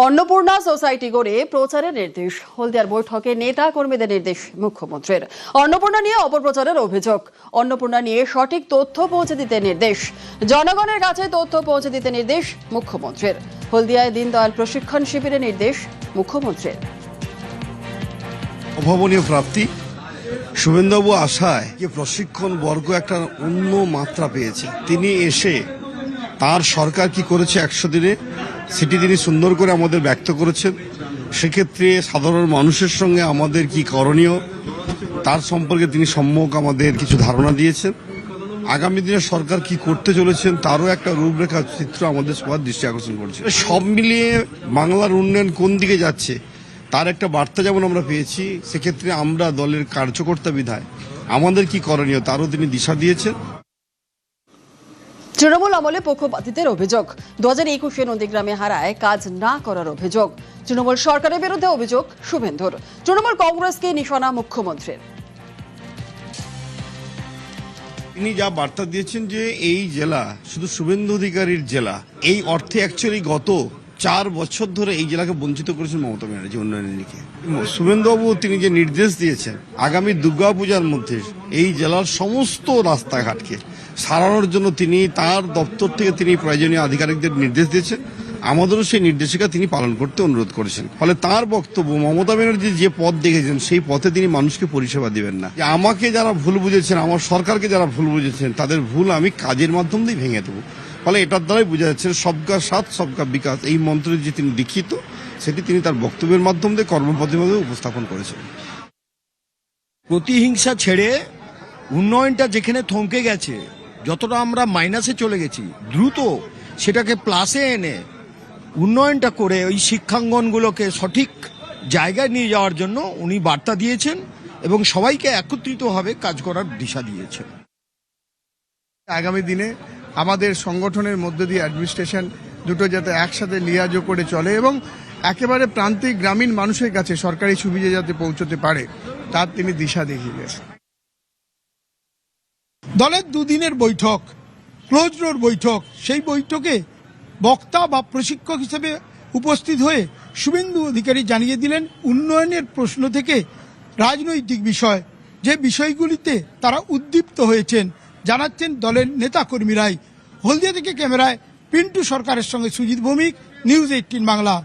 Annapurna society গড়ে প্রচারের নির্দেশ। হলদিয়ার বৈঠকে নেতা কর্মীদের নির্দেশ মুখ্যমন্ত্রীর। অন্নপূর্ণা নিয়ে অপপ্রচারের অভিযোগ। অন্নপূর্ণা নিয়ে সঠিক তথ্য পৌঁছে দিতে নির্দেশ। জনগণের কাছে তথ্য পৌঁছে দিতে নির্দেশ মুখ্যমন্ত্রীর। হলদিয়ায় দীনদয়াল প্রশিক্ষণ শিবিরের নির্দেশ মুখ্যমন্ত্রীর। অভাবনীয় প্রাপ্তি। শুভেন্দুবাবু আশায় যে প্রশিক্ষণ বর্গ একটা অন্য মাত্রা পেয়েছে, তিনি এসে তার সরকার কি করেছে 100 দিনে সেটি তিনি সুন্দর করে আমাদের ব্যক্ত করেছেন। সেক্ষেত্রে সাধারণ মানুষের সঙ্গে আমাদের কি করণীয় তার সম্পর্কে তিনি সম্যক আমাদের কিছু ধারণা দিয়েছেন। আগামী দিনে সরকার কি করতে চলেছেন তারও একটা রূপরেখা চিত্র আমাদের সবার দৃষ্টি আকর্ষণ করছে। সব মিলিয়ে বাংলার উন্নয়ন কোন দিকে যাচ্ছে তার একটা বার্তা যেমন আমরা পেয়েছি, সেক্ষেত্রে আমরা দলের কার্যকর্তা বিধায় আমাদের কি করণীয় তারও তিনি দিশা দিয়েছেন। তৃণমূল আমলে পক্ষপাতিত্বের অভিযোগ। 2021-এ নন্দীগ্রামে হারায় কাজ না করার অভিযোগ। তৃণমূল সরকারের বিরুদ্ধে অভিযোগ শুভেন্দুর। তৃণমূল কংগ্রেসকে নিশানা মুখ্যমন্ত্রীর। তিনি যা বার্তা দিয়েছেন যে এই জেলা শুধু শুভেন্দু অধিকারীর জেলা, এই অর্থে অ্যাকচুয়ালি গত 4 বছর ধরে এই জেলাকে বঞ্চিত করেছেন মমতা ব্যানার্জি উন্নয়নের দিকে। শুভেন্দুবাবু তিনি যে নির্দেশ দিয়েছেন আগামী দুর্গাপূজার মধ্যে এই জেলার সমস্ত রাস্তাঘাটকে সারানোর জন্য তিনি তার দপ্তর থেকে তিনি প্রয়োজনীয় আধিকারিকদের নির্দেশ দিয়েছেন। আমাদেরও সেই নির্দেশিকা তিনি পালন করতে অনুরোধ করেছেন। ফলে তার বক্তব্য মমতা ব্যানার্জি যে পথ দেখেছেন সেই পথে তিনি মানুষকে পরিষেবা দিবেন না। আমাকে যারা ভুল বুঝেছেন, আমার সরকারকে যারা ভুল বুঝেছেন তাদের ভুল আমি কাজের মাধ্যম দিয়ে ভেঙে দেবো। ফলে এটার দ্বারাই বোঝা যাচ্ছে সবকা সাথ সবকা বিকাশ এই মন্ত্রে যে তিনি দীক্ষিত সেটি তিনি তার বক্তব্যের মাধ্যম দিয়ে কর্মপদ্ধতির মাধ্যমে উপস্থাপন করেছেন। প্রতিহিংসা ছেড়ে উন্নয়নটা যেখানে থমকে গেছে, যতটা আমরা মাইনাসে চলে গেছি, দ্রুত সেটাকে প্লাসে এনে উন্নয়নটা করে ওই শিক্ষাঙ্গনগুলোকে সঠিক জায়গায় নিয়ে যাওয়ার জন্য উনি বার্তা দিয়েছেন এবং সবাইকে একত্রিতভাবে কাজ করার দিশা দিয়েছেন। আগামী দিনে আমাদের সংগঠনের মধ্য দিয়ে অ্যাডমিনিস্ট্রেশন দুটো যাতে একসাথে লিয়াজো করে চলে এবং একেবারে প্রান্তিক গ্রামীণ মানুষের কাছে সরকারি সুবিধা যাতে পৌঁছতে পারে তার তিনি দিশা দেখিয়ে গেছেন। দলের দুদিনের বৈঠক, ক্লোজ ডোর বৈঠক, সেই বৈঠকে বক্তা বা প্রশিক্ষক হিসেবে উপস্থিত হয়ে শুভেন্দু অধিকারী জানিয়ে দিলেন উন্নয়নের প্রশ্ন থেকে রাজনৈতিক বিষয়, যে বিষয়গুলিতে তারা উদ্দীপ্ত হয়েছেন জানাচ্ছেন দলের নেতাকর্মীরাই। হলদিয়া থেকে ক্যামেরায় পিন্টু সরকারের সঙ্গে সুজিত ভৌমিক, নিউজ 18 বাংলা।